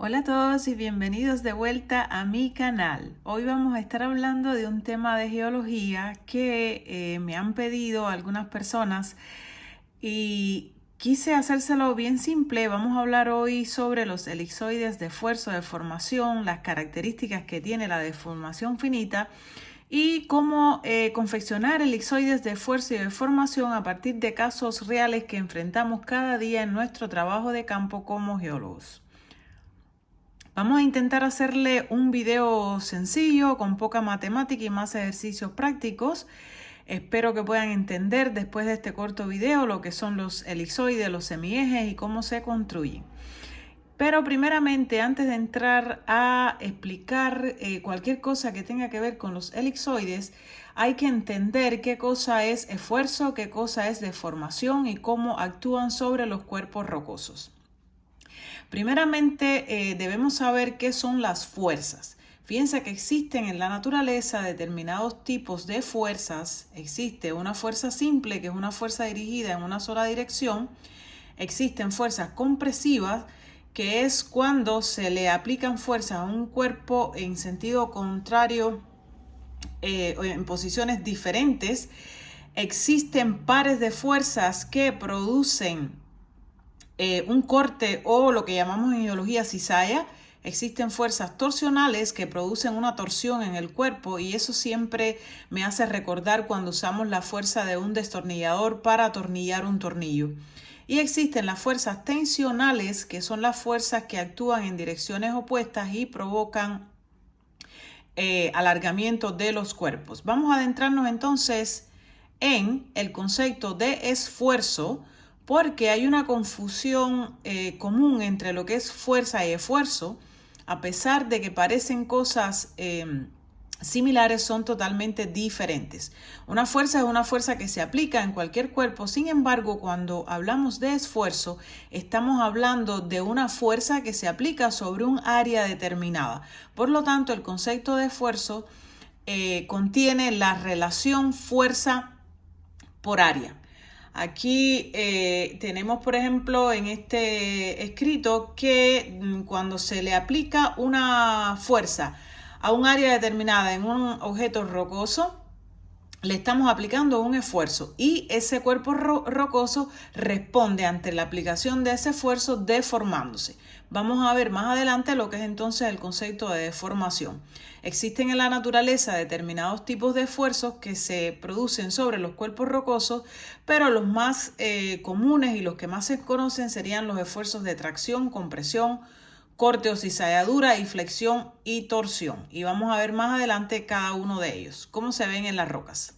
Hola a todos y bienvenidos de vuelta a mi canal. Hoy vamos a estar hablando de un tema de geología que me han pedido algunas personas y quise hacérselo bien simple. Vamos a hablar hoy sobre los elipsoides de fuerza o deformación, las características que tiene la deformación finita y cómo confeccionar elipsoides de fuerza y deformación a partir de casos reales que enfrentamos cada día en nuestro trabajo de campo como geólogos. Vamos a intentar hacerle un video sencillo, con poca matemática y más ejercicios prácticos. Espero que puedan entender después de este corto video lo que son los elipsoides, los semiejes y cómo se construyen. Pero primeramente, antes de entrar a explicar cualquier cosa que tenga que ver con los elipsoides, hay que entender qué cosa es esfuerzo, qué cosa es deformación y cómo actúan sobre los cuerpos rocosos. Primeramente, debemos saber qué son las fuerzas. Fíjense que existen en la naturaleza determinados tipos de fuerzas. Existe una fuerza simple, que es una fuerza dirigida en una sola dirección. Existen fuerzas compresivas, que es cuando se le aplican fuerzas a un cuerpo en sentido contrario, en posiciones diferentes. Existen pares de fuerzas que producen un corte o lo que llamamos en geología cizalla. Existen fuerzas torsionales que producen una torsión en el cuerpo y eso siempre me hace recordar cuando usamos la fuerza de un destornillador para atornillar un tornillo. Y existen las fuerzas tensionales, que son las fuerzas que actúan en direcciones opuestas y provocan alargamiento de los cuerpos. Vamos a adentrarnos entonces en el concepto de esfuerzo, porque hay una confusión común entre lo que es fuerza y esfuerzo. A pesar de que parecen cosas similares, son totalmente diferentes. Una fuerza es una fuerza que se aplica en cualquier cuerpo. Sin embargo, cuando hablamos de esfuerzo, estamos hablando de una fuerza que se aplica sobre un área determinada. Por lo tanto, el concepto de esfuerzo contiene la relación fuerza por área. Aquí tenemos, por ejemplo, en este escrito que cuando se le aplica una fuerza a un área determinada en un objeto rocoso, le estamos aplicando un esfuerzo y ese cuerpo rocoso responde ante la aplicación de ese esfuerzo deformándose. Vamos a ver más adelante lo que es entonces el concepto de deformación. Existen en la naturaleza determinados tipos de esfuerzos que se producen sobre los cuerpos rocosos, pero los más comunes y los que más se conocen serían los esfuerzos de tracción, compresión, corte o cizalladura y flexión y torsión. Y vamos a ver más adelante cada uno de ellos, cómo se ven en las rocas.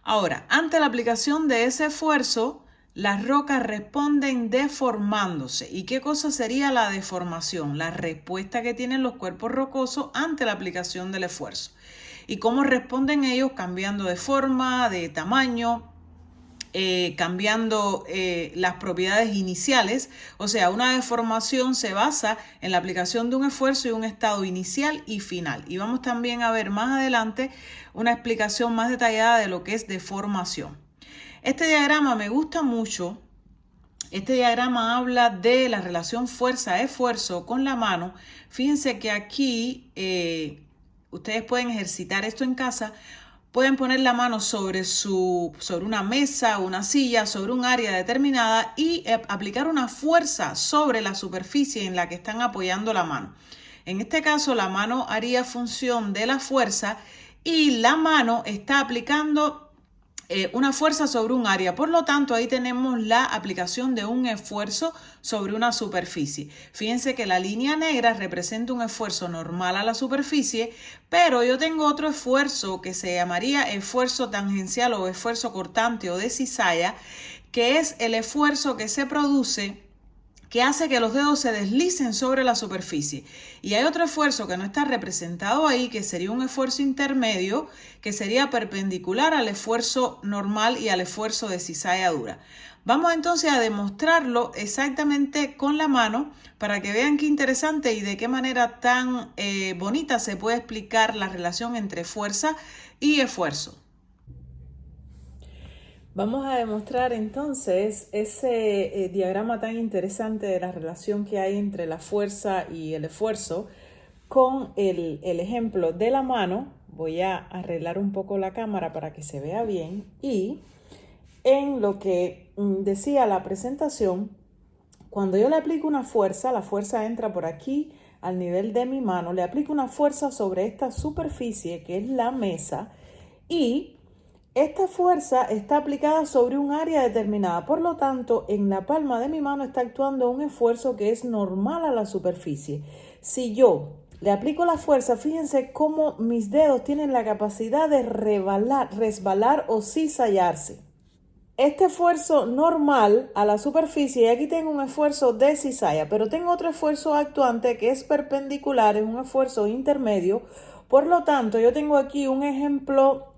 Ahora, ante la aplicación de ese esfuerzo, las rocas responden deformándose. ¿Y qué cosa sería la deformación? La respuesta que tienen los cuerpos rocosos ante la aplicación del esfuerzo. ¿Y cómo responden ellos? Cambiando de forma, de tamaño, cambiando las propiedades iniciales. O sea, una deformación se basa en la aplicación de un esfuerzo y un estado inicial y final. Y vamos también a ver más adelante una explicación más detallada de lo que es deformación. Este diagrama me gusta mucho. Este diagrama habla de la relación fuerza-esfuerzo con la mano. Fíjense que aquí ustedes pueden ejercitar esto en casa. Pueden poner la mano sobre una mesa, una silla, sobre un área determinada y aplicar una fuerza sobre la superficie en la que están apoyando la mano. En este caso, la mano haría función de la fuerza y la mano está aplicando una fuerza sobre un área. Por lo tanto, ahí tenemos la aplicación de un esfuerzo sobre una superficie. Fíjense que la línea negra representa un esfuerzo normal a la superficie, pero yo tengo otro esfuerzo que se llamaría esfuerzo tangencial o esfuerzo cortante o de cizalla, que es el esfuerzo que se produce que hace que los dedos se deslicen sobre la superficie. Y hay otro esfuerzo que no está representado ahí, que sería un esfuerzo intermedio, que sería perpendicular al esfuerzo normal y al esfuerzo de cizalladura. Vamos entonces a demostrarlo exactamente con la mano para que vean qué interesante y de qué manera tan bonita se puede explicar la relación entre fuerza y esfuerzo. Vamos a demostrar entonces ese diagrama tan interesante de la relación que hay entre la fuerza y el esfuerzo con el ejemplo de la mano. Voy a arreglar un poco la cámara para que se vea bien y en lo que decía la presentación, cuando yo le aplico una fuerza, la fuerza entra por aquí al nivel de mi mano, le aplico una fuerza sobre esta superficie que es la mesa y esta fuerza está aplicada sobre un área determinada, por lo tanto, en la palma de mi mano está actuando un esfuerzo que es normal a la superficie. Si yo le aplico la fuerza, fíjense cómo mis dedos tienen la capacidad de resbalar o cizallarse. Este esfuerzo normal a la superficie, y aquí tengo un esfuerzo de cizalla, pero tengo otro esfuerzo actuante que es perpendicular, es un esfuerzo intermedio. Por lo tanto, yo tengo aquí un ejemplo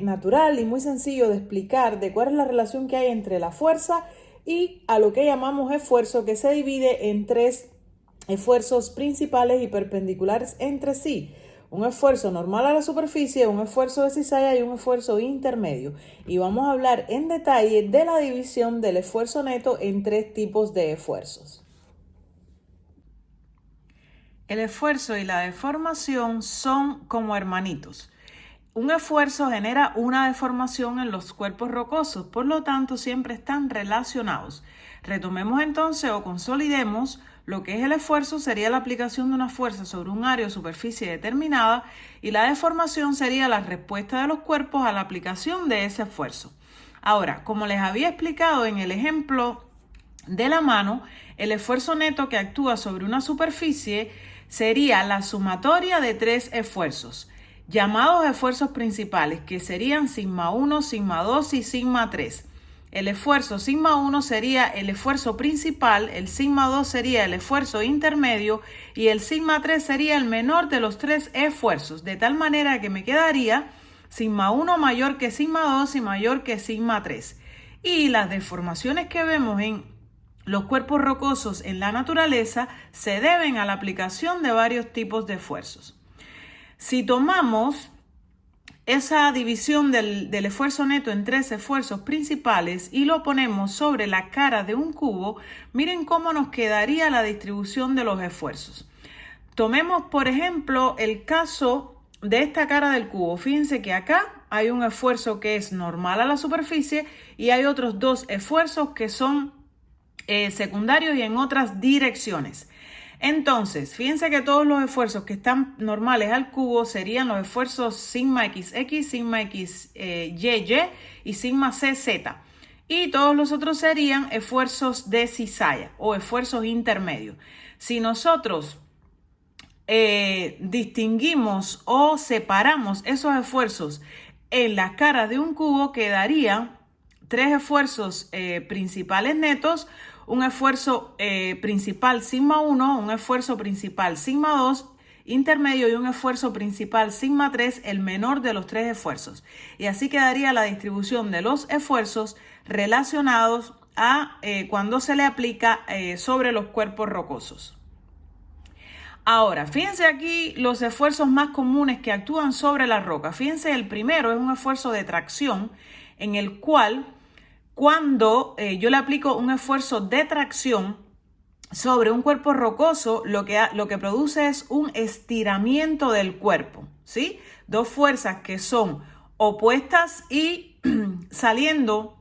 natural y muy sencillo de explicar de cuál es la relación que hay entre la fuerza y a lo que llamamos esfuerzo, que se divide en tres esfuerzos principales y perpendiculares entre sí. Un esfuerzo normal a la superficie, un esfuerzo de cizalla y un esfuerzo intermedio. Y vamos a hablar en detalle de la división del esfuerzo neto en tres tipos de esfuerzos. El esfuerzo y la deformación son como hermanitos. Un esfuerzo genera una deformación en los cuerpos rocosos, por lo tanto siempre están relacionados. Retomemos entonces o consolidemos lo que es el esfuerzo. Sería la aplicación de una fuerza sobre un área o superficie determinada y la deformación sería la respuesta de los cuerpos a la aplicación de ese esfuerzo. Ahora, como les había explicado en el ejemplo de la mano, el esfuerzo neto que actúa sobre una superficie sería la sumatoria de tres esfuerzos, llamados esfuerzos principales, que serían sigma 1, sigma 2 y sigma 3. El esfuerzo sigma 1 sería el esfuerzo principal, el sigma 2 sería el esfuerzo intermedio y el sigma 3 sería el menor de los tres esfuerzos, de tal manera que me quedaría sigma 1 mayor que sigma 2 y mayor que sigma 3. Y las deformaciones que vemos en los cuerpos rocosos en la naturaleza se deben a la aplicación de varios tipos de esfuerzos. Si tomamos esa división del esfuerzo neto en tres esfuerzos principales y lo ponemos sobre la cara de un cubo, miren cómo nos quedaría la distribución de los esfuerzos. Tomemos, por ejemplo, el caso de esta cara del cubo. Fíjense que acá hay un esfuerzo que es normal a la superficie y hay otros dos esfuerzos que son secundarios y en otras direcciones. Entonces, fíjense que todos los esfuerzos que están normales al cubo serían los esfuerzos sigma XX, sigma XY y sigma CZ. Y todos los otros serían esfuerzos de cizalla o esfuerzos intermedios. Si nosotros distinguimos o separamos esos esfuerzos en la cara de un cubo, quedarían tres esfuerzos principales netos, un esfuerzo principal sigma 1, un esfuerzo principal sigma 2, intermedio y un esfuerzo principal sigma 3, el menor de los tres esfuerzos. Y así quedaría la distribución de los esfuerzos relacionados a cuando se le aplica sobre los cuerpos rocosos. Ahora, fíjense aquí los esfuerzos más comunes que actúan sobre la roca. Fíjense, el primero es un esfuerzo de tracción en el cual cuando yo le aplico un esfuerzo de tracción sobre un cuerpo rocoso, lo que produce es un estiramiento del cuerpo, ¿sí? Dos fuerzas que son opuestas y saliendo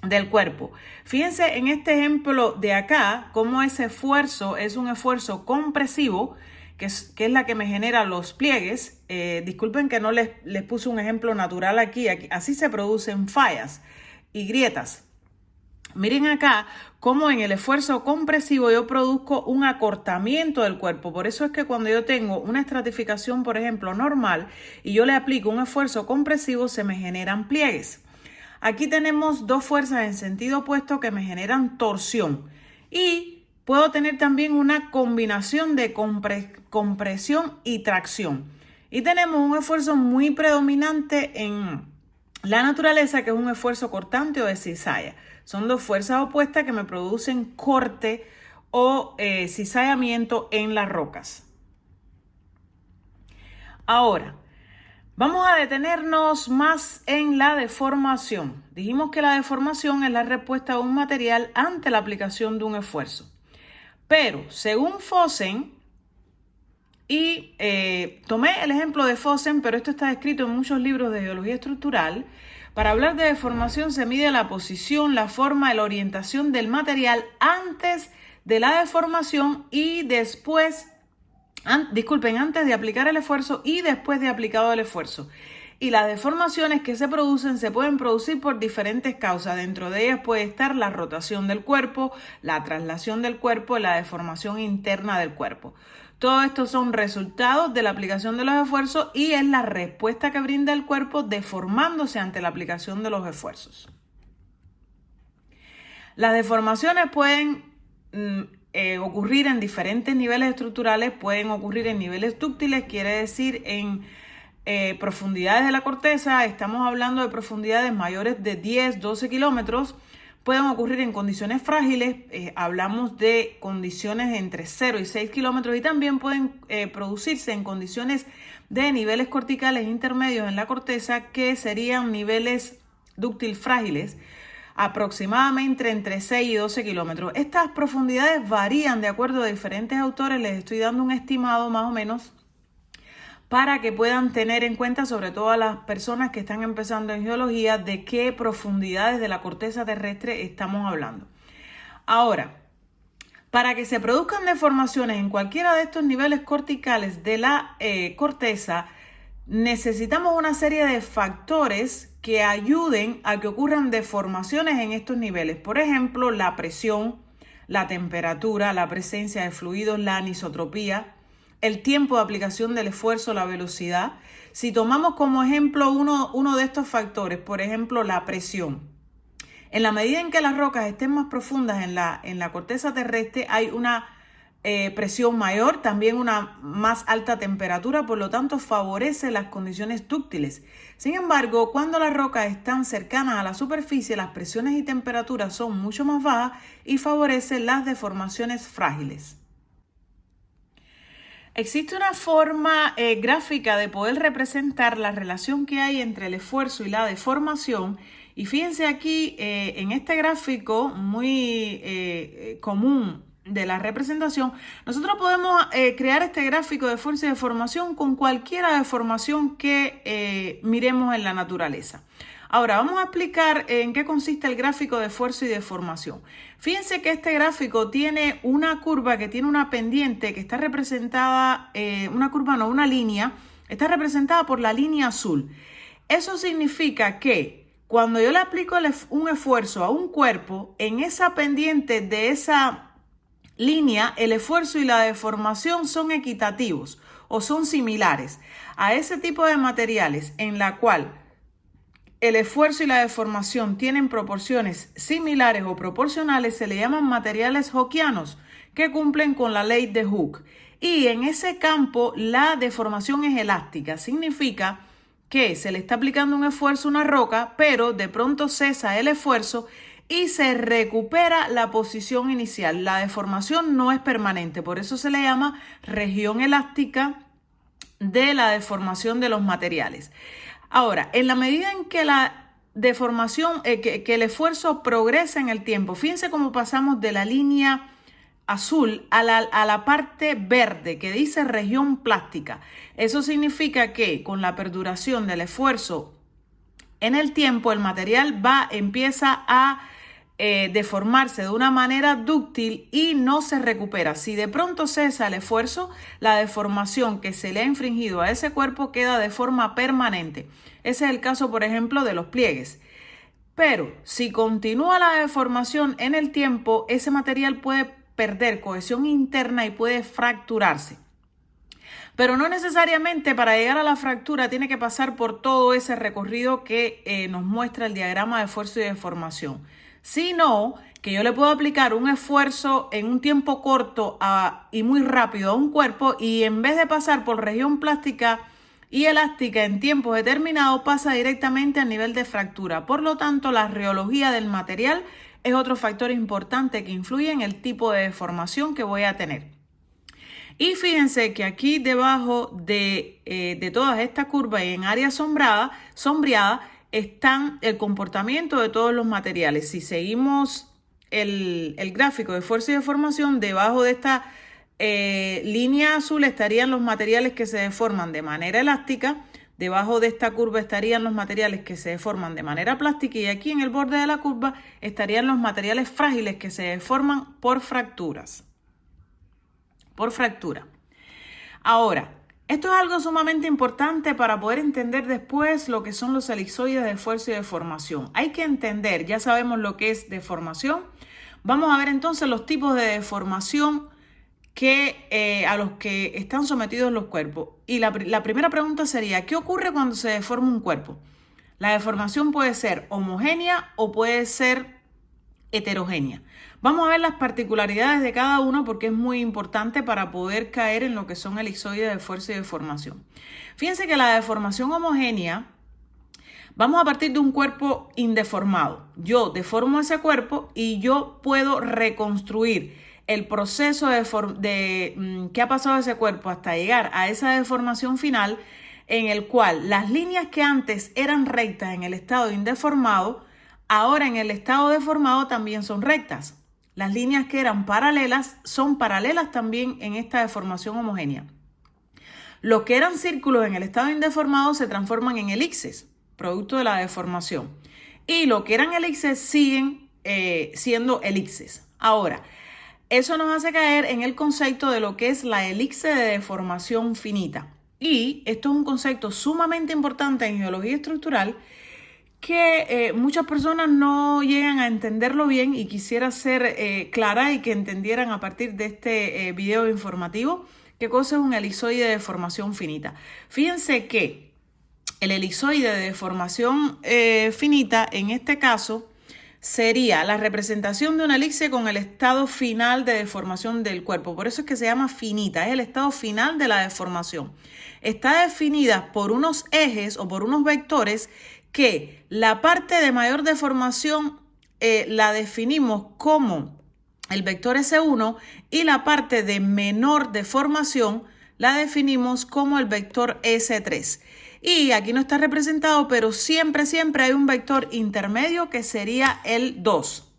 del cuerpo. Fíjense en este ejemplo de acá, cómo ese esfuerzo es un esfuerzo compresivo, que es la que me genera los pliegues. Disculpen que no les puse un ejemplo natural aquí, así se producen fallas y grietas. Miren acá cómo en el esfuerzo compresivo yo produzco un acortamiento del cuerpo. Por eso es que cuando yo tengo una estratificación, por ejemplo, normal, y yo le aplico un esfuerzo compresivo, se me generan pliegues. Aquí tenemos dos fuerzas en sentido opuesto que me generan torsión. Y puedo tener también una combinación de compresión y tracción. Y tenemos un esfuerzo muy predominante en la naturaleza, que es un esfuerzo cortante o de cizalla. Son dos fuerzas opuestas que me producen corte o cizallamiento en las rocas. Ahora, Vamos a detenernos más en la deformación. Dijimos que la deformación es la respuesta de un material ante la aplicación de un esfuerzo. Pero según Fossen, y tomé el ejemplo de Fossen, pero esto está escrito en muchos libros de geología estructural, para hablar de deformación se mide la posición, la forma y la orientación del material antes de la deformación y después, antes de aplicar el esfuerzo y después de aplicado el esfuerzo. Y las deformaciones que se producen se pueden producir por diferentes causas. Dentro de ellas puede estar la rotación del cuerpo, la traslación del cuerpo y la deformación interna del cuerpo. Todo esto son resultados de la aplicación de los esfuerzos y es la respuesta que brinda el cuerpo deformándose ante la aplicación de los esfuerzos. Las deformaciones pueden ocurrir en diferentes niveles estructurales, pueden ocurrir en niveles dúctiles, quiere decir en profundidades de la corteza, estamos hablando de profundidades mayores de 10, 12 kilómetros, pueden ocurrir en condiciones frágiles, hablamos de condiciones entre 0 y 6 kilómetros y también pueden producirse en condiciones de niveles corticales intermedios en la corteza que serían niveles dúctil frágiles, aproximadamente entre 6 y 12 kilómetros. Estas profundidades varían de acuerdo a diferentes autores, les estoy dando un estimado más o menos para que puedan tener en cuenta, sobre todo a las personas que están empezando en geología, de qué profundidades de la corteza terrestre estamos hablando. Ahora, para que se produzcan deformaciones en cualquiera de estos niveles corticales de la corteza, necesitamos una serie de factores que ayuden a que ocurran deformaciones en estos niveles. Por ejemplo, la presión, la temperatura, la presencia de fluidos, la anisotropía, el tiempo de aplicación del esfuerzo, la velocidad. Si tomamos como ejemplo uno de estos factores, por ejemplo, la presión. En la medida en que las rocas estén más profundas en la corteza terrestre, hay una presión mayor, también una más alta temperatura, por lo tanto favorece las condiciones dúctiles. Sin embargo, cuando las rocas están cercanas a la superficie, las presiones y temperaturas son mucho más bajas y favorecen las deformaciones frágiles. Existe una forma gráfica de poder representar la relación que hay entre el esfuerzo y la deformación. Y fíjense aquí en este gráfico muy común de la representación, nosotros podemos crear este gráfico de esfuerzo y deformación con cualquier deformación que miremos en la naturaleza. Ahora vamos a explicar en qué consiste el gráfico de esfuerzo y deformación. Fíjense que este gráfico tiene una curva que tiene una pendiente que está representada, una línea, está representada por la línea azul. Eso significa que cuando yo le aplico un esfuerzo a un cuerpo, en esa pendiente de esa línea, el esfuerzo y la deformación son equitativos o son similares. A ese tipo de materiales en la cual el esfuerzo y la deformación tienen proporciones similares o proporcionales, se le llaman materiales hookeanos, que cumplen con la ley de Hooke. Y en ese campo la deformación es elástica, significa que se le está aplicando un esfuerzo a una roca, pero de pronto cesa el esfuerzo y se recupera la posición inicial. La deformación no es permanente, por eso se le llama región elástica de la deformación de los materiales. Ahora, en la medida en que la deformación, que el esfuerzo progresa en el tiempo, fíjense cómo pasamos de la línea azul a la parte verde que dice región plástica. Eso significa que con la perduración del esfuerzo en el tiempo, el material empieza a deformarse de una manera dúctil y no se recupera. Si de pronto cesa el esfuerzo, la deformación que se le ha infringido a ese cuerpo queda de forma permanente. Ese es el caso, por ejemplo, de los pliegues. Pero si continúa la deformación en el tiempo, ese material puede perder cohesión interna y puede fracturarse. Pero no necesariamente para llegar a la fractura tiene que pasar por todo ese recorrido que nos muestra el diagrama de esfuerzo y deformación, sino que yo le puedo aplicar un esfuerzo en un tiempo corto y muy rápido a un cuerpo y en vez de pasar por región plástica y elástica en tiempos determinados, pasa directamente al nivel de fractura. Por lo tanto, la reología del material es otro factor importante que influye en el tipo de deformación que voy a tener. Y fíjense que aquí debajo de todas estas curvas y en área sombreada están el comportamiento de todos los materiales. Si seguimos el gráfico de fuerza y deformación, debajo de esta línea azul estarían los materiales que se deforman de manera elástica. Debajo de esta curva estarían los materiales que se deforman de manera plástica y aquí en el borde de la curva estarían los materiales frágiles que se deforman por fracturas. Por fractura. Ahora, esto es algo sumamente importante para poder entender después lo que son los elipsoides de fuerza y deformación. Hay que entender, ya sabemos lo que es deformación. Vamos a ver entonces los tipos de deformación a los que están sometidos los cuerpos. Y la primera pregunta sería, ¿qué ocurre cuando se deforma un cuerpo? La deformación puede ser homogénea o puede ser heterogénea. Vamos a ver las particularidades de cada uno porque es muy importante para poder caer en lo que son elipsoides de fuerza y deformación. Fíjense que la deformación homogénea, vamos a partir de un cuerpo indeformado. Yo deformo ese cuerpo y yo puedo reconstruir el proceso que ha pasado ese cuerpo hasta llegar a esa deformación final en el cual las líneas que antes eran rectas en el estado indeformado, ahora en el estado deformado también son rectas. Las líneas que eran paralelas son paralelas también en esta deformación homogénea. Los que eran círculos en el estado indeformado se transforman en elipses, producto de la deformación. Y lo que eran elipses siguen siendo elipses. Ahora, eso nos hace caer en el concepto de lo que es la elipse de deformación finita. Y esto es un concepto sumamente importante en geología estructural que muchas personas no llegan a entenderlo bien y quisiera ser clara y que entendieran a partir de este video informativo qué cosa es un elipsoide de deformación finita. Fíjense que el elipsoide de deformación finita en este caso sería la representación de una elipse con el estado final de deformación del cuerpo. Por eso es que se llama finita, es el estado final de la deformación. Está definida por unos ejes o por unos vectores que la parte de mayor deformación la definimos como el vector S1 y la parte de menor deformación la definimos como el vector S3. Y aquí no está representado, pero siempre hay un vector intermedio que sería el 2.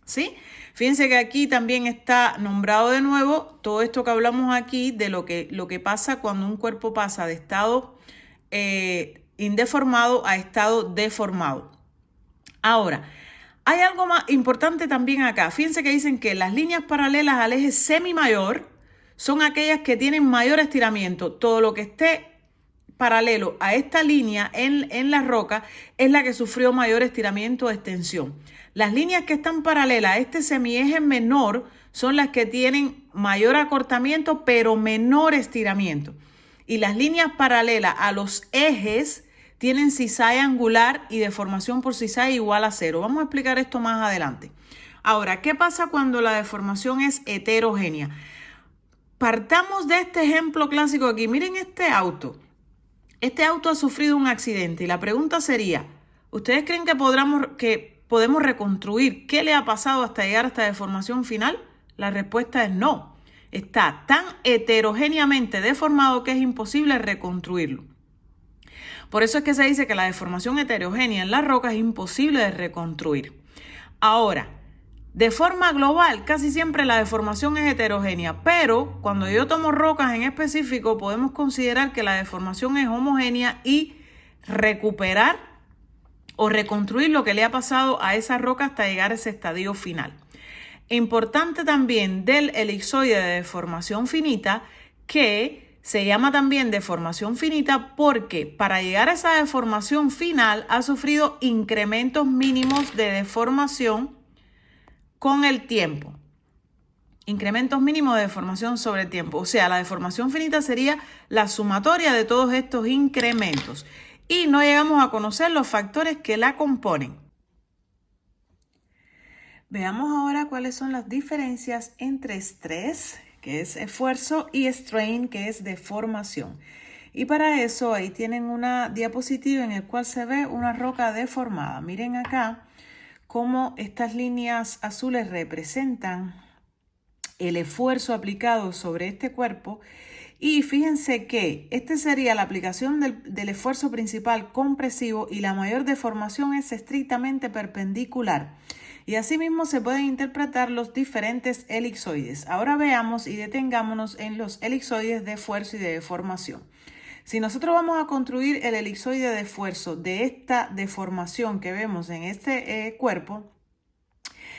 ¿Sí? Fíjense que aquí también está nombrado de nuevo todo esto que hablamos aquí de lo que pasa cuando un cuerpo pasa de estado indeformado a estado deformado. Ahora, hay algo más importante también acá. Fíjense que dicen que las líneas paralelas al eje semimayor son aquellas que tienen mayor estiramiento. Todo lo que esté paralelo a esta línea en la roca es la que sufrió mayor estiramiento o extensión. Las líneas que están paralelas a este semieje menor son las que tienen mayor acortamiento pero menor estiramiento. Y las líneas paralelas a los ejes tienen cizalla angular y deformación por cizalla igual a 0. Vamos a explicar esto más adelante. Ahora, ¿qué pasa cuando la deformación es heterogénea? Partamos de este ejemplo clásico aquí. Miren este auto. Este auto ha sufrido un accidente y la pregunta sería, ¿ustedes creen que podemos reconstruir qué le ha pasado hasta llegar a esta deformación final? La respuesta es no. Está tan heterogéneamente deformado que es imposible reconstruirlo. Por eso es que se dice que la deformación heterogénea en la roca es imposible de reconstruir. Ahora, de forma global, casi siempre la deformación es heterogénea, pero cuando yo tomo rocas en específico, podemos considerar que la deformación es homogénea y recuperar o reconstruir lo que le ha pasado a esa roca hasta llegar a ese estadio final. Importante también del elipsoide de deformación finita, que se llama también deformación finita porque para llegar a esa deformación final ha sufrido incrementos mínimos de deformación con el tiempo. Incrementos mínimos de deformación sobre el tiempo. O sea, la deformación finita sería la sumatoria de todos estos incrementos. Y no llegamos a conocer los factores que la componen. Veamos ahora cuáles son las diferencias entre estrés, que es esfuerzo, y strain, que es deformación. Y para eso ahí tienen una diapositiva en la cual se ve una roca deformada. Miren acá cómo estas líneas azules representan el esfuerzo aplicado sobre este cuerpo. Y fíjense que esta sería la aplicación del esfuerzo principal compresivo y la mayor deformación es estrictamente perpendicular. Y asimismo se pueden interpretar los diferentes elipsoides. Ahora veamos y detengámonos en los elipsoides de esfuerzo y de deformación. Si nosotros vamos a construir el elipsoide de esfuerzo de esta deformación que vemos en este cuerpo,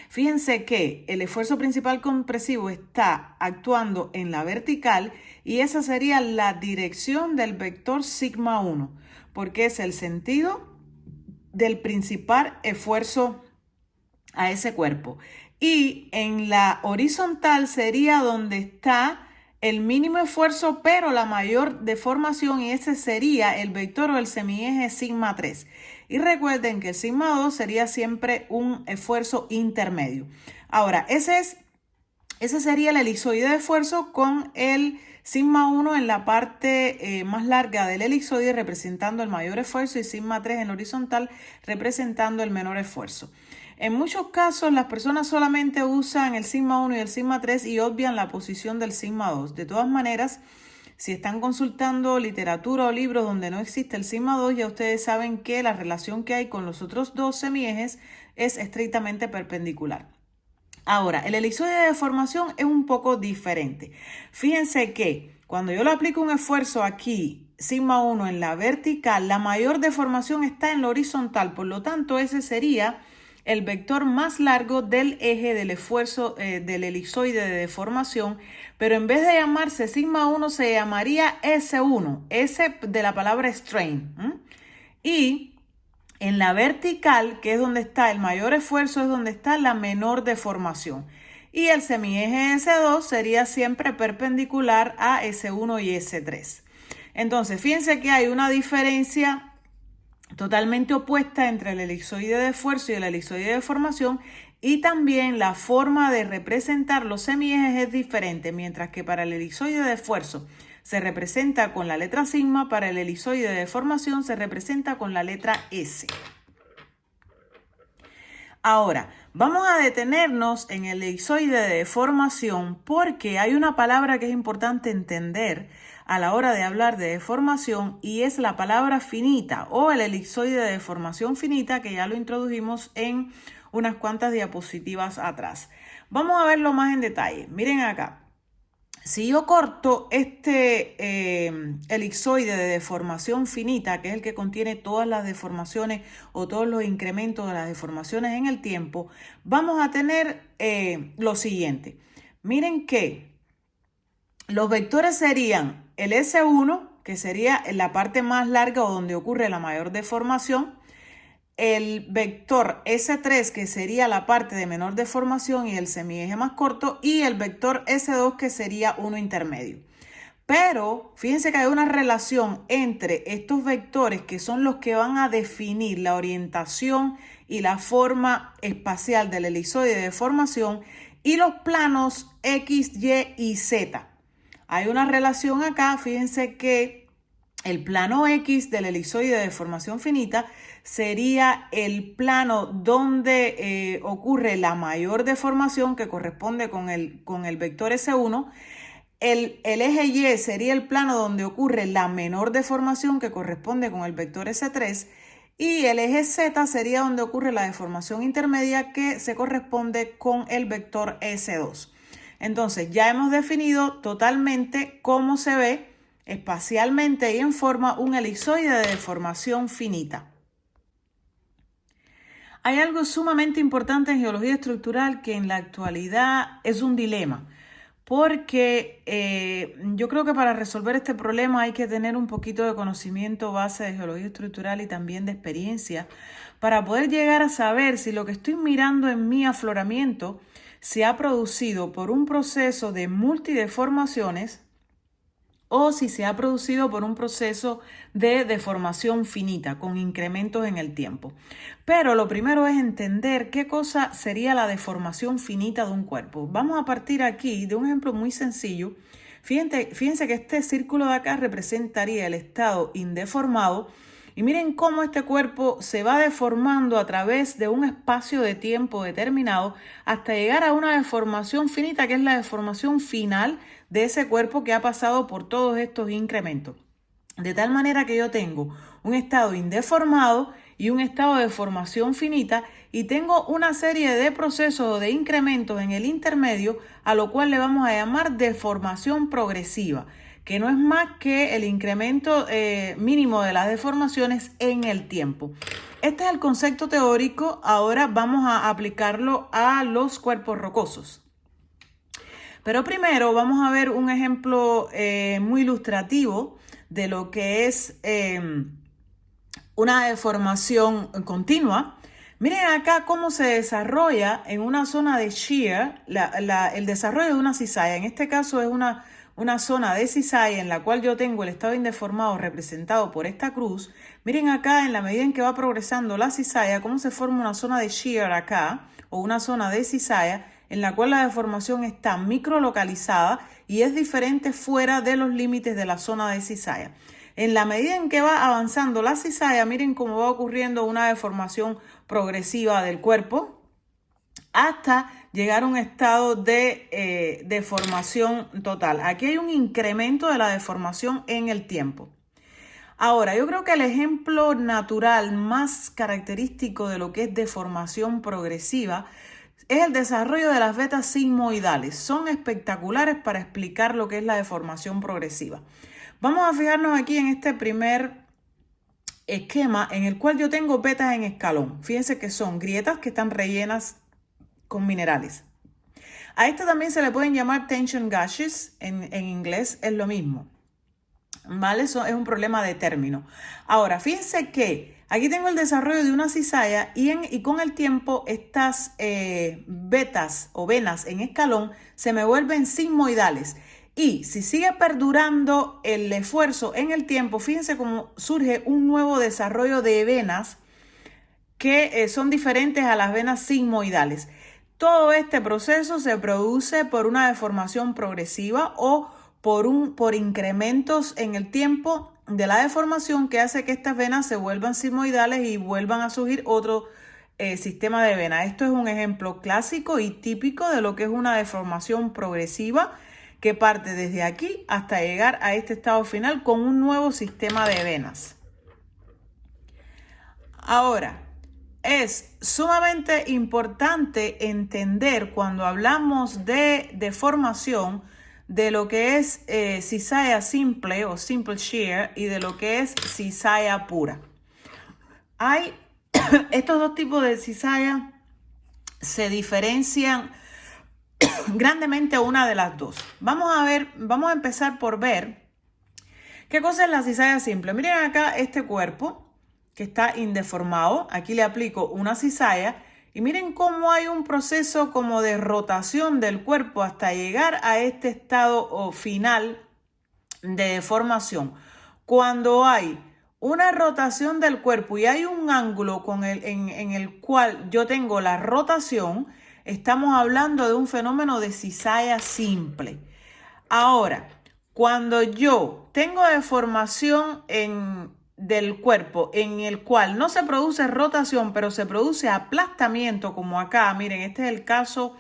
fíjense que el esfuerzo principal compresivo está actuando en la vertical y esa sería la dirección del vector sigma 1, porque es el sentido del principal esfuerzo a ese cuerpo. Y en la horizontal sería donde está el mínimo esfuerzo, pero la mayor deformación, y ese sería el vector o el semieje sigma 3. Y recuerden que el sigma 2 sería siempre un esfuerzo intermedio. Ahora, ese sería el elipsoide de esfuerzo con el sigma 1 en la parte más larga del elipsoide representando el mayor esfuerzo y sigma 3 en horizontal representando el menor esfuerzo. En muchos casos las personas solamente usan el sigma 1 y el sigma 3 y obvian la posición del sigma 2. De todas maneras, si están consultando literatura o libros donde no existe el sigma 2, ya ustedes saben que la relación que hay con los otros dos semiejes es estrictamente perpendicular. Ahora, el elipsoide de deformación es un poco diferente. Fíjense que cuando yo le aplico un esfuerzo aquí, sigma 1 en la vertical, la mayor deformación está en la horizontal. Por lo tanto, ese sería el vector más largo del eje del esfuerzo del elipsoide de deformación, pero en vez de llamarse sigma 1 se llamaría S1, S de la palabra strain. Y en la vertical, que es donde está el mayor esfuerzo, es donde está la menor deformación. Y el semieje S2 sería siempre perpendicular a S1 y S3. Entonces, fíjense que hay una diferencia totalmente opuesta entre el elipsoide de esfuerzo y el elipsoide de deformación, y también la forma de representar los semiejes es diferente. Mientras que para el elipsoide de esfuerzo se representa con la letra sigma, para el elipsoide de deformación se representa con la letra S. Ahora, vamos a detenernos en el elipsoide de deformación porque hay una palabra que es importante entender a la hora de hablar de deformación y es la palabra finita o el elipsoide de deformación finita, que ya lo introdujimos en unas cuantas diapositivas atrás. Vamos a verlo más en detalle. Miren acá. Si yo corto este elipsoide de deformación finita, que es el que contiene todas las deformaciones o todos los incrementos de las deformaciones en el tiempo, vamos a tener lo siguiente. Miren que los vectores serían el S1, que sería en la parte más larga o donde ocurre la mayor deformación, el vector S3, que sería la parte de menor deformación y el semieje más corto, y el vector S2, que sería uno intermedio. Pero fíjense que hay una relación entre estos vectores que son los que van a definir la orientación y la forma espacial del elipsoide de deformación y los planos X, Y y Z. Hay una relación acá, fíjense que el plano X del elipsoide de deformación finita sería el plano donde ocurre la mayor deformación, que corresponde con el vector S1. El eje Y sería el plano donde ocurre la menor deformación, que corresponde con el vector S3. Y el eje Z sería donde ocurre la deformación intermedia, que se corresponde con el vector S2. Entonces ya hemos definido totalmente cómo se ve espacialmente y en forma un elipsoide de deformación finita. Hay algo sumamente importante en geología estructural que en la actualidad es un dilema, porque yo creo que para resolver este problema hay que tener un poquito de conocimiento base de geología estructural y también de experiencia para poder llegar a saber si lo que estoy mirando en mi afloramiento se ha producido por un proceso de multideformaciones o si se ha producido por un proceso de deformación finita con incrementos en el tiempo. Pero lo primero es entender qué cosa sería la deformación finita de un cuerpo. Vamos a partir aquí de un ejemplo muy sencillo. Fíjense que este círculo de acá representaría el estado indeformado Y miren cómo este cuerpo se va deformando a través de un espacio de tiempo determinado hasta llegar a una deformación finita, que es la deformación final de ese cuerpo que ha pasado por todos estos incrementos. De tal manera que yo tengo un estado indeformado y un estado de formación finita, y tengo una serie de procesos o de incrementos en el intermedio, a lo cual le vamos a llamar deformación progresiva, que no es más que el incremento mínimo de las deformaciones en el tiempo. Este es el concepto teórico. Ahora vamos a aplicarlo a los cuerpos rocosos. Pero primero vamos a ver un ejemplo muy ilustrativo de lo que es una deformación continua. Miren acá cómo se desarrolla en una zona de shear el desarrollo de una cizalla. En este caso es una zona de cizalla en la cual yo tengo el estado indeformado representado por esta cruz. Miren acá, en la medida en que va progresando la cizalla, cómo se forma una zona de shear acá, o una zona de cizalla, en la cual la deformación está microlocalizada y es diferente fuera de los límites de la zona de cizalla. En la medida en que va avanzando la cizalla, miren cómo va ocurriendo una deformación progresiva del cuerpo hasta llegar a un estado de deformación total. Aquí hay un incremento de la deformación en el tiempo. Ahora, yo creo que el ejemplo natural más característico de lo que es deformación progresiva es el desarrollo de las vetas sigmoidales. Son espectaculares para explicar lo que es la deformación progresiva. Vamos a fijarnos aquí en este primer esquema en el cual yo tengo vetas en escalón. Fíjense que son grietas que están rellenas con minerales. A esta también se le pueden llamar tension gashes, en inglés es lo mismo, ¿vale? Eso es un problema de término. Ahora, fíjense que aquí tengo el desarrollo de una cizalla y con el tiempo estas vetas o venas en escalón se me vuelven sigmoidales. Y si sigue perdurando el esfuerzo en el tiempo, fíjense cómo surge un nuevo desarrollo de venas que son diferentes a las venas sigmoidales. Todo este proceso se produce por una deformación progresiva o por incrementos en el tiempo de la deformación que hace que estas venas se vuelvan sigmoidales y vuelvan a surgir otro sistema de venas. Esto es un ejemplo clásico y típico de lo que es una deformación progresiva que parte desde aquí hasta llegar a este estado final con un nuevo sistema de venas. Ahora, es sumamente importante entender cuando hablamos de deformación de lo que es cizalla simple o simple shear y de lo que es cizalla pura. Hay estos dos tipos de cizalla se diferencian grandemente una de las dos. Vamos a empezar por ver qué cosa es la cizalla simple. Miren acá este cuerpo que está indeformado. Aquí le aplico una cizalla y miren cómo hay un proceso como de rotación del cuerpo hasta llegar a este estado final de deformación. Cuando hay una rotación del cuerpo y hay un ángulo en el cual yo tengo la rotación, estamos hablando de un fenómeno de cizalla simple. Ahora, cuando yo tengo deformación del cuerpo en el cual no se produce rotación, pero se produce aplastamiento, como acá, miren, este es el caso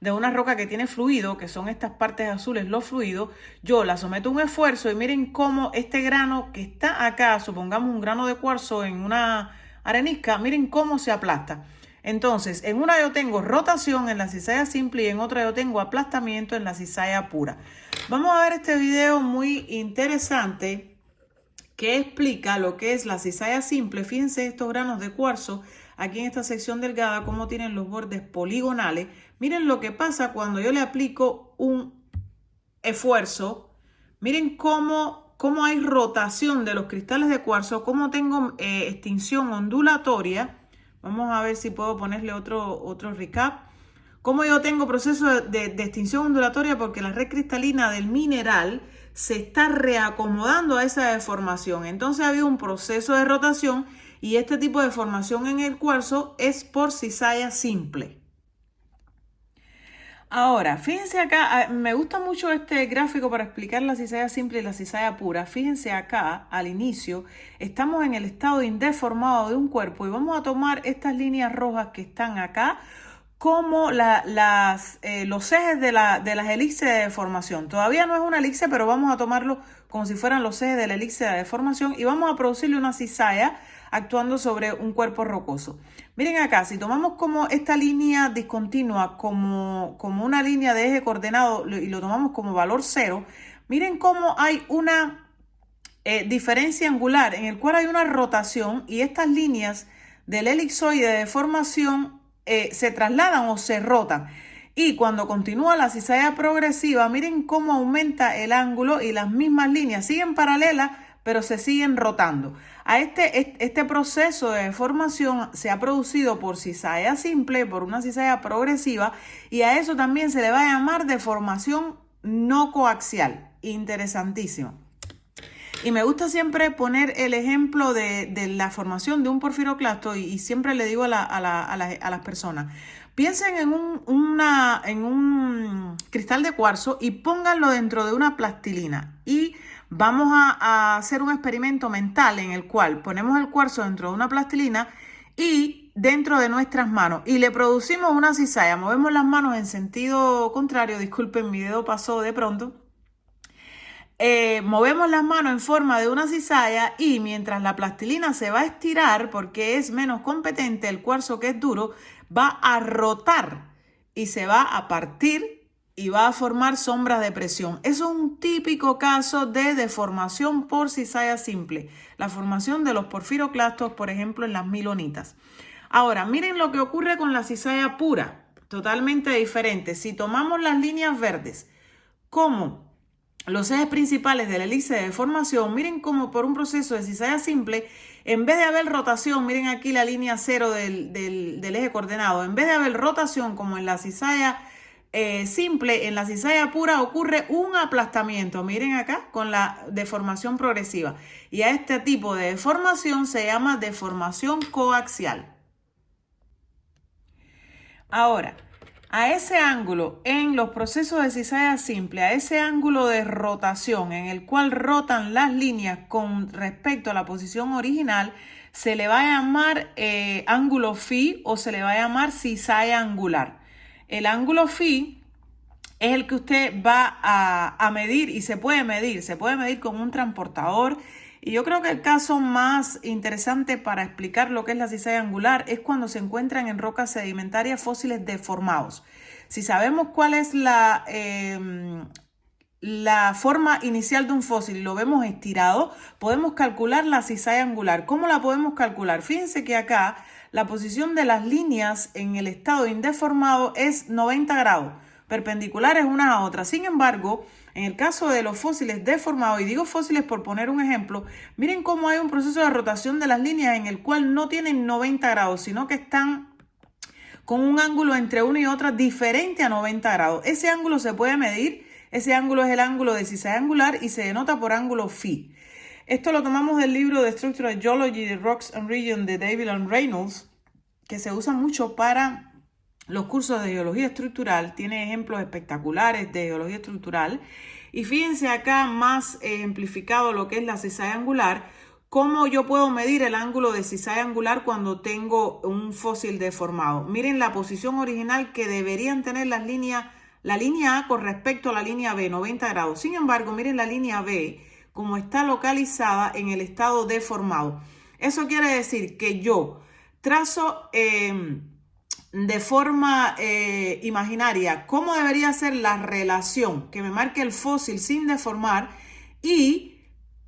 de una roca que tiene fluido, que son estas partes azules, los fluidos, yo la someto a un esfuerzo y miren cómo este grano que está acá, supongamos un grano de cuarzo en una arenisca, miren cómo se aplasta. Entonces, en una yo tengo rotación en la cizalla simple y en otra yo tengo aplastamiento en la cizalla pura. Vamos a ver este video muy interesante que explica lo que es la cizalla simple. Fíjense estos granos de cuarzo aquí en esta sección delgada, cómo tienen los bordes poligonales. Miren lo que pasa cuando yo le aplico un esfuerzo. Miren cómo hay rotación de los cristales de cuarzo, cómo tengo extinción ondulatoria. Vamos a ver si puedo ponerle otro recap. Cómo yo tengo proceso de extinción ondulatoria porque la red cristalina del mineral se está reacomodando a esa deformación. Entonces ha habido un proceso de rotación y este tipo de formación en el cuarzo es por cizalla simple. Ahora, fíjense acá, me gusta mucho este gráfico para explicar la cizalla simple y la cizalla pura. Fíjense acá, al inicio, estamos en el estado indeformado de un cuerpo y vamos a tomar estas líneas rojas que están acá como los ejes de las elipses de deformación. Todavía no es una elipse, pero vamos a tomarlo como si fueran los ejes de la elipse de deformación y vamos a producirle una cizalla actuando sobre un cuerpo rocoso. Miren acá, si tomamos como esta línea discontinua como una línea de eje coordenado y lo tomamos como valor 0, miren cómo hay una diferencia angular en el cual hay una rotación y estas líneas del elipsoide de deformación se trasladan o se rotan. Y cuando continúa la cizalla progresiva, miren cómo aumenta el ángulo y las mismas líneas siguen paralelas, pero se siguen rotando. Este proceso de deformación se ha producido por cizalla simple, por una cizalla progresiva, y a eso también se le va a llamar deformación no coaxial. Interesantísimo. Y me gusta siempre poner el ejemplo de la formación de un porfiroclasto y siempre le digo a las personas, piensen en un cristal de cuarzo y pónganlo dentro de una plastilina y vamos a hacer un experimento mental en el cual ponemos el cuarzo dentro de una plastilina y dentro de nuestras manos y le producimos una cizalla, movemos las manos en sentido contrario, disculpen, mi dedo pasó de pronto. Movemos las manos en forma de una cizalla y mientras la plastilina se va a estirar porque es menos competente, el cuarzo que es duro va a rotar y se va a partir y va a formar sombras de presión. Eso es un típico caso de deformación por cizalla simple, la formación de los porfiroclastos, por ejemplo, en las milonitas. Ahora, miren lo que ocurre con la cizalla pura, totalmente diferente. Si tomamos las líneas verdes como los ejes principales de la elipse de deformación, miren cómo por un proceso de cizalla simple, en vez de haber rotación, miren aquí la línea 0 del eje coordenado, en vez de haber rotación como en la cizalla simple, en la cizalla pura ocurre un aplastamiento, miren acá, con la deformación progresiva. Y a este tipo de deformación se llama deformación coaxial. Ahora, a ese ángulo en los procesos de cizalla simple, a ese ángulo de rotación en el cual rotan las líneas con respecto a la posición original, se le va a llamar ángulo phi o se le va a llamar cizalla angular. El ángulo phi es el que usted va a medir y se puede medir con un transportador. Y yo creo que el caso más interesante para explicar lo que es la cizalla angular es cuando se encuentran en rocas sedimentarias fósiles deformados. Si sabemos cuál es la forma inicial de un fósil y lo vemos estirado, podemos calcular la cizalla angular. ¿Cómo la podemos calcular? Fíjense que acá la posición de las líneas en el estado indeformado es 90 grados, perpendiculares unas a otras. Sin embargo, en el caso de los fósiles deformados, y digo fósiles por poner un ejemplo, miren cómo hay un proceso de rotación de las líneas en el cual no tienen 90 grados, sino que están con un ángulo entre una y otra diferente a 90 grados. Ese ángulo se puede medir, ese ángulo es el ángulo de cizalla angular y se denota por ángulo phi. Esto lo tomamos del libro de Structural Geology de Rocks and Region de David and Reynolds, que se usa mucho para los cursos de geología estructural. Tiene ejemplos espectaculares de geología estructural. Y fíjense acá más ejemplificado lo que es la cizalla angular. ¿Cómo yo puedo medir el ángulo de cizalla angular cuando tengo un fósil deformado? Miren la posición original que deberían tener la línea A con respecto a la línea B, 90 grados. Sin embargo, miren la línea B como está localizada en el estado deformado. Eso quiere decir que yo trazo de forma imaginaria cómo debería ser la relación que me marque el fósil sin deformar y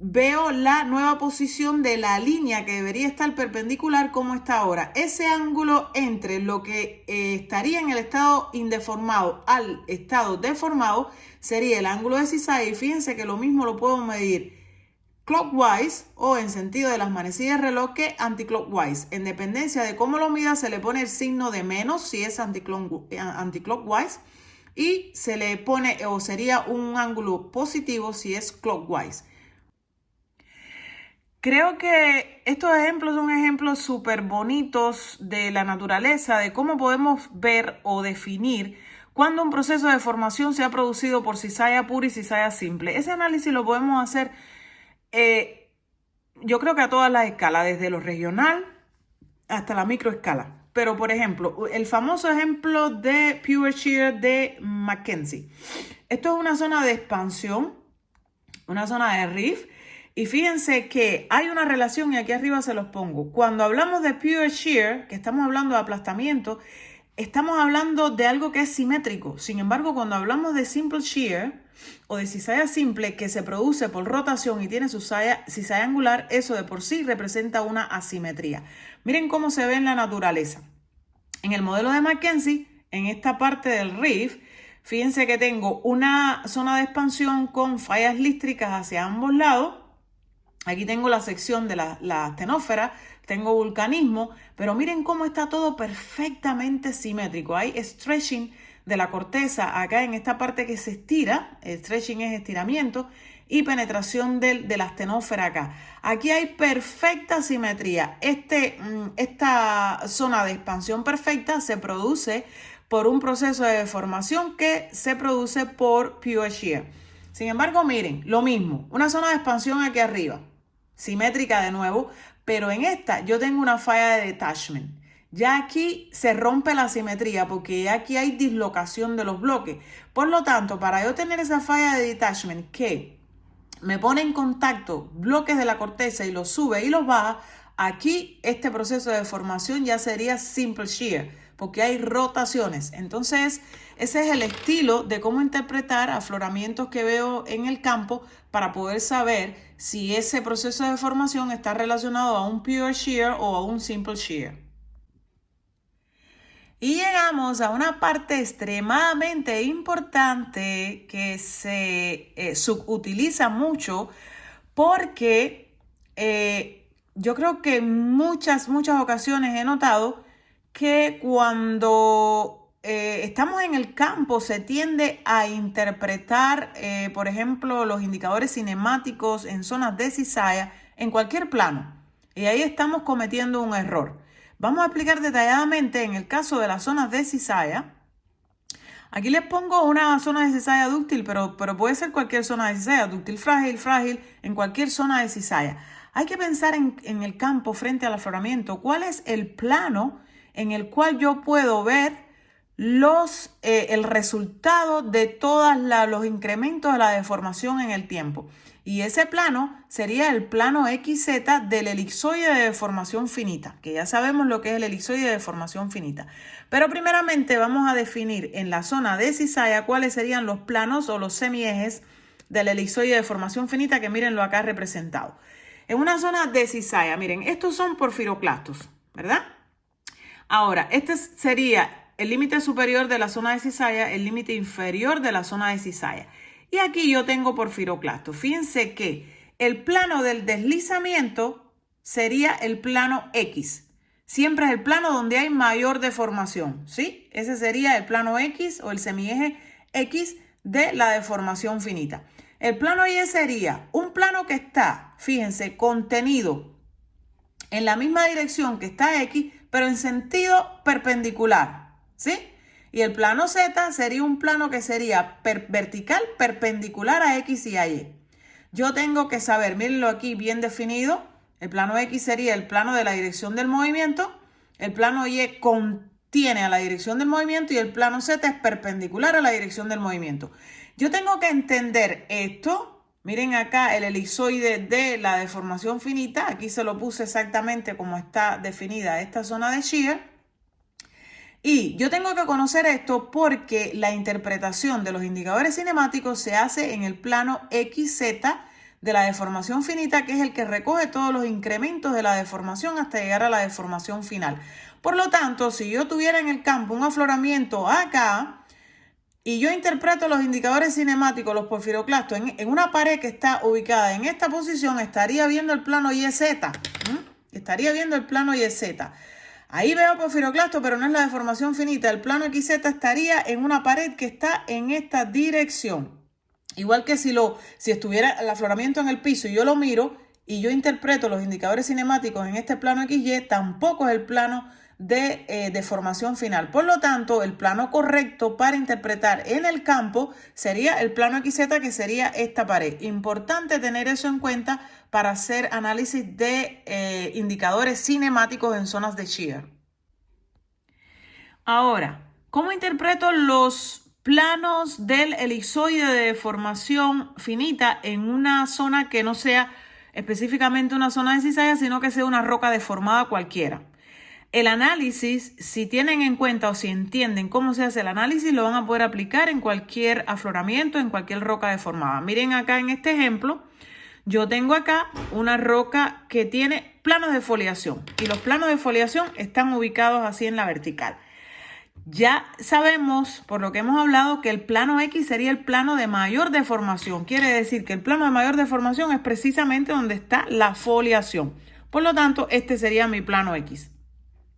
veo la nueva posición de la línea que debería estar perpendicular como está ahora. Ese ángulo entre lo que estaría en el estado indeformado al estado deformado sería el ángulo de cizalla, y fíjense que lo mismo lo puedo medir clockwise o en sentido de las manecillas de reloj que anticlockwise. En dependencia de cómo lo mida, se le pone el signo de menos si es anticlockwise y se le pone o sería un ángulo positivo si es clockwise. Creo que estos ejemplos son ejemplos súper bonitos de la naturaleza, de cómo podemos ver o definir cuando un proceso de deformación se ha producido por cizalla pura y cizalla simple. Ese análisis lo podemos hacer, yo creo que a todas las escalas, desde lo regional hasta la microescala. Pero, por ejemplo, el famoso ejemplo de Pure Shear de Mackenzie. Esto es una zona de expansión, una zona de rift. Y fíjense que hay una relación, y aquí arriba se los pongo. Cuando hablamos de Pure Shear, que estamos hablando de aplastamiento, estamos hablando de algo que es simétrico. Sin embargo, cuando hablamos de Simple Shear o de cizalla simple que se produce por rotación y tiene su cizalla angular, eso de por sí representa una asimetría. Miren cómo se ve en la naturaleza. En el modelo de Mackenzie, en esta parte del rift, fíjense que tengo una zona de expansión con fallas lístricas hacia ambos lados. Aquí tengo la sección de la astenósfera, tengo vulcanismo, pero miren cómo está todo perfectamente simétrico. Hay stretching de la corteza acá en esta parte que se estira, stretching es estiramiento, y penetración de la astenósfera acá. Aquí hay perfecta simetría. Esta zona de expansión perfecta se produce por un proceso de deformación que se produce por Pure Shear. Sin embargo, miren, lo mismo, una zona de expansión aquí arriba, simétrica de nuevo, pero en esta yo tengo una falla de detachment. Ya aquí se rompe la simetría porque ya aquí hay dislocación de los bloques. Por lo tanto, para yo tener esa falla de detachment que me pone en contacto bloques de la corteza y los sube y los baja, aquí este proceso de deformación ya sería Simple Shear, porque hay rotaciones. Entonces, ese es el estilo de cómo interpretar afloramientos que veo en el campo para poder saber si ese proceso de deformación está relacionado a un Pure Shear o a un Simple Shear. Y llegamos a una parte extremadamente importante que se subutiliza mucho porque yo creo que en muchas ocasiones he notado que cuando estamos en el campo se tiende a interpretar, por ejemplo, los indicadores cinemáticos en zonas de cizalla en cualquier plano. Y ahí estamos cometiendo un error. Vamos a explicar detalladamente en el caso de las zonas de cizalla. Aquí les pongo una zona de cizalla dúctil, pero puede ser cualquier zona de cizalla, dúctil frágil, en cualquier zona de cizalla. Hay que pensar en el campo frente al afloramiento. ¿Cuál es el plano en el cual yo puedo ver el resultado de todos los incrementos de la deformación en el tiempo? Y ese plano sería el plano XZ del elipsoide de deformación finita, que ya sabemos lo que es el elipsoide de deformación finita. Pero primeramente vamos a definir en la zona de cizalla cuáles serían los planos o los semiejes del elipsoide de deformación finita, que mírenlo acá representado. En una zona de cizalla, miren, estos son porfiroclastos, ¿verdad? Ahora, este sería el límite superior de la zona de cizalla, el límite inferior de la zona de cizalla. Y aquí yo tengo porfiroclastos. Fíjense que el plano del deslizamiento sería el plano X. Siempre es el plano donde hay mayor deformación, ¿sí? Ese sería el plano X o el semieje X de la deformación finita. El plano Y sería un plano que está, fíjense, contenido en la misma dirección que está X, pero en sentido perpendicular, ¿sí? Y el plano Z sería un plano que sería vertical, perpendicular a X y a Y. Yo tengo que saber, mírenlo aquí bien definido, el plano X sería el plano de la dirección del movimiento, el plano Y contiene a la dirección del movimiento y el plano Z es perpendicular a la dirección del movimiento. Yo tengo que entender esto. Miren acá el elipsoide de la deformación finita, aquí se lo puse exactamente como está definida esta zona de shear. Y yo tengo que conocer esto porque la interpretación de los indicadores cinemáticos se hace en el plano XZ de la deformación finita, que es el que recoge todos los incrementos de la deformación hasta llegar a la deformación final. Por lo tanto, si yo tuviera en el campo un afloramiento acá y yo interpreto los indicadores cinemáticos, los porfiroclastos, en una pared que está ubicada en esta posición, estaría viendo el plano YZ. Estaría viendo el plano YZ. Ahí veo porfiroclasto, pero no es la deformación finita. El plano XZ estaría en una pared que está en esta dirección. Igual que si estuviera el afloramiento en el piso y yo lo miro y yo interpreto los indicadores cinemáticos en este plano XY, tampoco es el plano de deformación final. Por lo tanto, el plano correcto para interpretar en el campo sería el plano XZ, que sería esta pared. Importante tener eso en cuenta para hacer análisis de indicadores cinemáticos en zonas de shear. Ahora, ¿cómo interpreto los planos del elipsoide de deformación finita en una zona que no sea específicamente una zona de cizalla, sino que sea una roca deformada cualquiera? El análisis, si tienen en cuenta o si entienden cómo se hace el análisis, lo van a poder aplicar en cualquier afloramiento, en cualquier roca deformada. Miren acá en este ejemplo, yo tengo acá una roca que tiene planos de foliación y los planos de foliación están ubicados así en la vertical. Ya sabemos, por lo que hemos hablado, que el plano X sería el plano de mayor deformación. Quiere decir que el plano de mayor deformación es precisamente donde está la foliación. Por lo tanto, este sería mi plano X.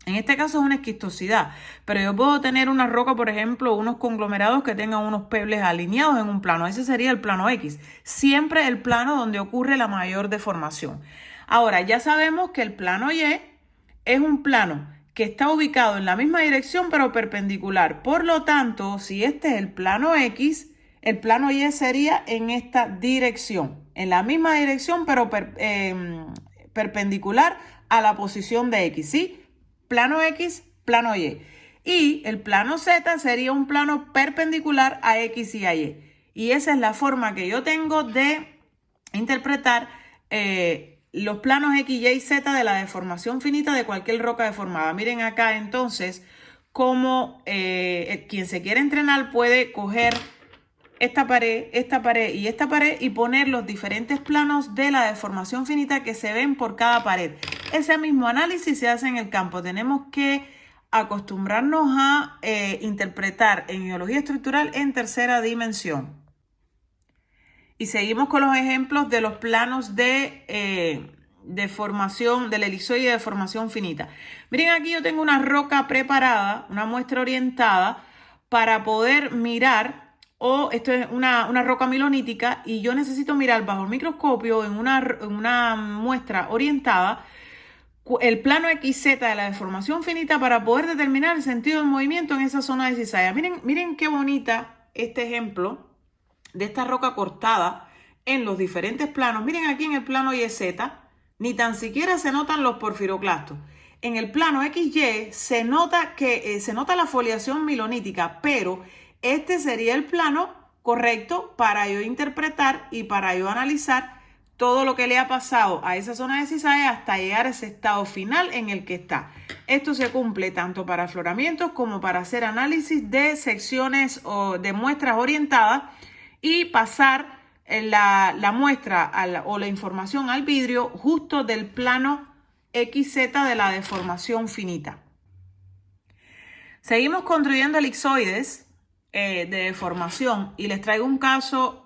En este caso es una esquistosidad, pero yo puedo tener una roca, por ejemplo, unos conglomerados que tengan unos pebbles alineados en un plano. Ese sería el plano X. Siempre el plano donde ocurre la mayor deformación. Ahora, ya sabemos que el plano Y es un plano que está ubicado en la misma dirección, pero perpendicular. Por lo tanto, si este es el plano X, el plano Y sería en esta dirección. En la misma dirección, pero perpendicular a la posición de X, ¿sí? Plano X, plano Y. Y el plano Z sería un plano perpendicular a X y a Y. Y esa es la forma que yo tengo de interpretar los planos X, Y y Z de la deformación finita de cualquier roca deformada. Miren acá entonces cómo quien se quiere entrenar puede coger esta pared y esta pared y poner los diferentes planos de la deformación finita que se ven por cada pared. Ese mismo análisis se hace en el campo. Tenemos que acostumbrarnos a interpretar en geología estructural en tercera dimensión. Y seguimos con los ejemplos de los planos de deformación, del elipsoide de deformación finita. Miren, aquí yo tengo una roca preparada, una muestra orientada para poder mirar. Esto es una roca milonítica y yo necesito mirar bajo el microscopio en una muestra orientada el plano XZ de la deformación finita para poder determinar el sentido del movimiento en esa zona de cizalla. Miren qué bonita este ejemplo de esta roca cortada en los diferentes planos. Miren aquí en el plano YZ, ni tan siquiera se notan los porfiroclastos. En el plano XY se nota la foliación milonítica, pero este sería el plano correcto para yo interpretar y para yo analizar todo lo que le ha pasado a esa zona de cizalla hasta llegar a ese estado final en el que está. Esto se cumple tanto para afloramientos como para hacer análisis de secciones o de muestras orientadas y pasar la muestra o la información al vidrio justo del plano XZ de la deformación finita. Seguimos construyendo elipsoides de deformación y les traigo un caso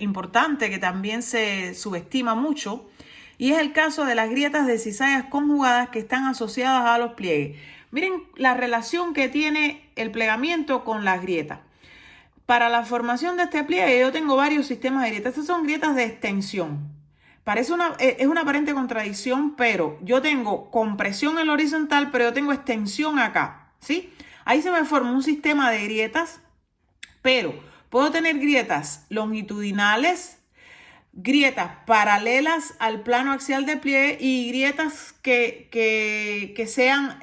importante que también se subestima mucho y es el caso de las grietas de cizallas conjugadas que están asociadas a los pliegues. Miren la relación que tiene el plegamiento con las grietas. Para la formación de este pliegue yo tengo varios sistemas de grietas. Estas son grietas de extensión. Es una aparente contradicción, pero yo tengo compresión en la horizontal, pero yo tengo extensión acá, ¿sí? Ahí se me forma un sistema de grietas, pero puedo tener grietas longitudinales, grietas paralelas al plano axial de pliegue y grietas que sean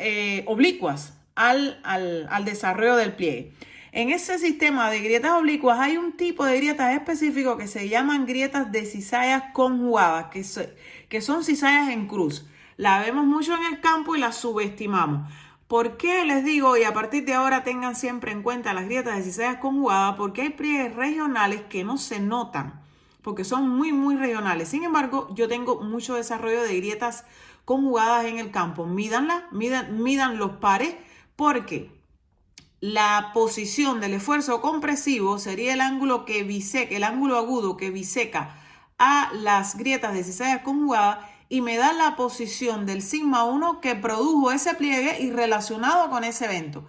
oblicuas al desarrollo del pliegue. En ese sistema de grietas oblicuas hay un tipo de grietas específico que se llaman grietas de cizallas conjugadas, que son cizallas en cruz. La vemos mucho en el campo y la subestimamos. ¿Por qué les digo? Y a partir de ahora tengan siempre en cuenta las grietas de cizallas conjugadas, porque hay pliegues regionales que no se notan, porque son muy, muy regionales. Sin embargo, yo tengo mucho desarrollo de grietas conjugadas en el campo. Midan los pares, porque la posición del esfuerzo compresivo sería el ángulo que biseca, el ángulo agudo que biseca a las grietas de cizallas conjugadas y me da la posición del sigma 1 que produjo ese pliegue y relacionado con ese evento.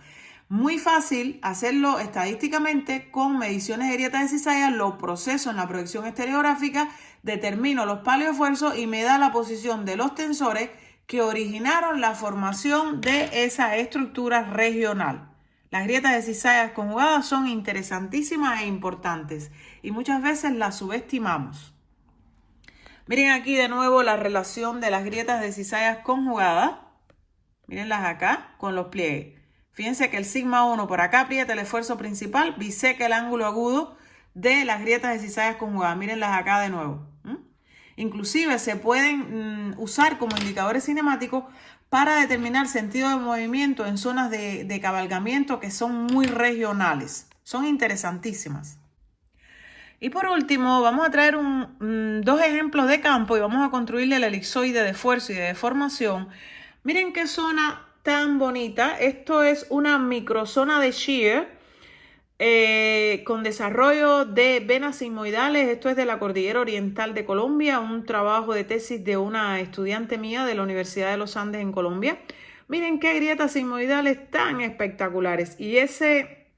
Muy fácil hacerlo estadísticamente con mediciones de grietas de cizallas, lo proceso en la proyección estereográfica, determino los palios de esfuerzo y me da la posición de los tensores que originaron la formación de esa estructura regional. Las grietas de cizallas conjugadas son interesantísimas e importantes y muchas veces las subestimamos. Miren aquí de nuevo la relación de las grietas de cizallas conjugadas. Mírenlas acá con los pliegues. Fíjense que el sigma 1 por acá aprieta el esfuerzo principal, biseca el ángulo agudo de las grietas de cizallas conjugadas. Mírenlas acá de nuevo. Inclusive se pueden usar como indicadores cinemáticos para determinar sentido de movimiento en zonas de cabalgamiento que son muy regionales. Son interesantísimas. Y por último, vamos a traer dos ejemplos de campo y vamos a construirle el elipsoide de esfuerzo y de deformación. Miren qué zona tan bonita. Esto es una microzona de shear con desarrollo de venas sigmoidales. Esto es de la Cordillera Oriental de Colombia, un trabajo de tesis de una estudiante mía de la Universidad de los Andes en Colombia. Miren qué grietas sigmoidales tan espectaculares. Y ese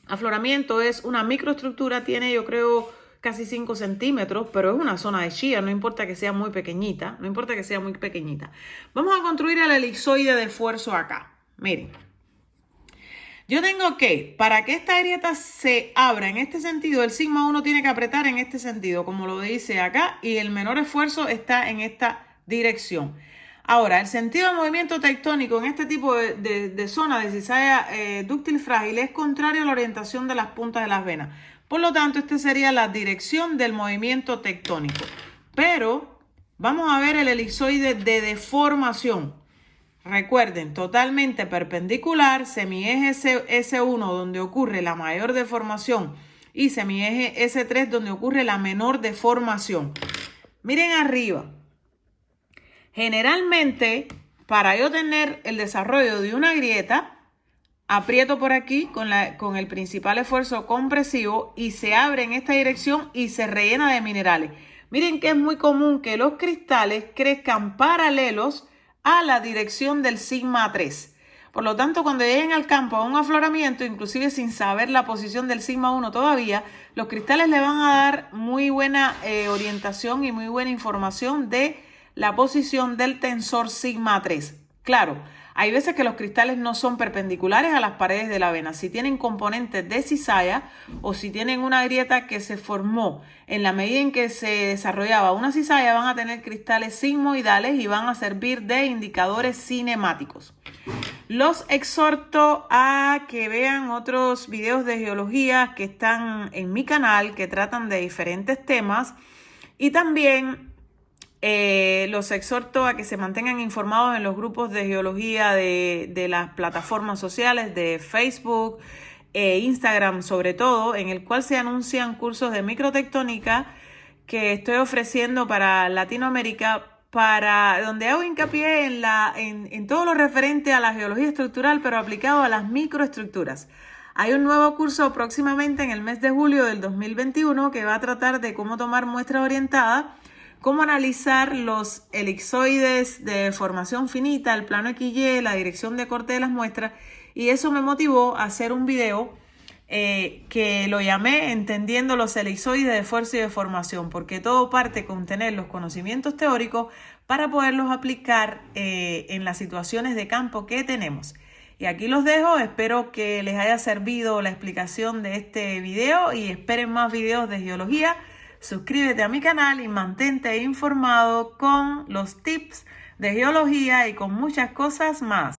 afloramiento es una microestructura, tiene yo creo casi 5 centímetros, pero es una zona de shear, no importa que sea muy pequeñita, Vamos a construir el elipsoide de esfuerzo acá. Miren. Yo tengo que, para que esta grieta se abra en este sentido, el sigma 1 tiene que apretar en este sentido, como lo dice acá, y el menor esfuerzo está en esta dirección. Ahora, el sentido de movimiento tectónico en este tipo de zona de cizalla dúctil frágil es contrario a la orientación de las puntas de las venas. Por lo tanto, esta sería la dirección del movimiento tectónico. Pero vamos a ver el elipsoide de deformación. Recuerden, totalmente perpendicular, semieje S1 donde ocurre la mayor deformación y semieje S3 donde ocurre la menor deformación. Miren arriba. Generalmente, para yo tener el desarrollo de una grieta, aprieto por aquí con el principal esfuerzo compresivo y se abre en esta dirección y se rellena de minerales. Miren que es muy común que los cristales crezcan paralelos a la dirección del sigma 3. Por lo tanto, cuando lleguen al campo a un afloramiento, inclusive sin saber la posición del sigma 1 todavía, los cristales le van a dar muy buena orientación y muy buena información de la posición del tensor sigma 3. Claro, hay veces que los cristales no son perpendiculares a las paredes de la vena. Si tienen componentes de cizalla o si tienen una grieta que se formó en la medida en que se desarrollaba una cizalla, van a tener cristales sigmoidales y van a servir de indicadores cinemáticos. Los exhorto a que vean otros videos de geología que están en mi canal que tratan de diferentes temas y también los exhorto a que se mantengan informados en los grupos de geología de las plataformas sociales de Facebook e Instagram sobre todo, en el cual se anuncian cursos de microtectónica que estoy ofreciendo para Latinoamérica, donde hago hincapié en todo lo referente a la geología estructural, pero aplicado a las microestructuras. Hay un nuevo curso próximamente en el mes de julio del 2021 que va a tratar de cómo tomar muestras orientadas, cómo analizar los elipsoides de formación finita, el plano XY, la dirección de corte de las muestras, y eso me motivó a hacer un video que lo llamé Entendiendo los elipsoides de esfuerzo y de formación, porque todo parte con tener los conocimientos teóricos para poderlos aplicar en las situaciones de campo que tenemos. Y aquí los dejo, espero que les haya servido la explicación de este video y esperen más videos de geología. Suscríbete a mi canal y mantente informado con los tips de geología y con muchas cosas más.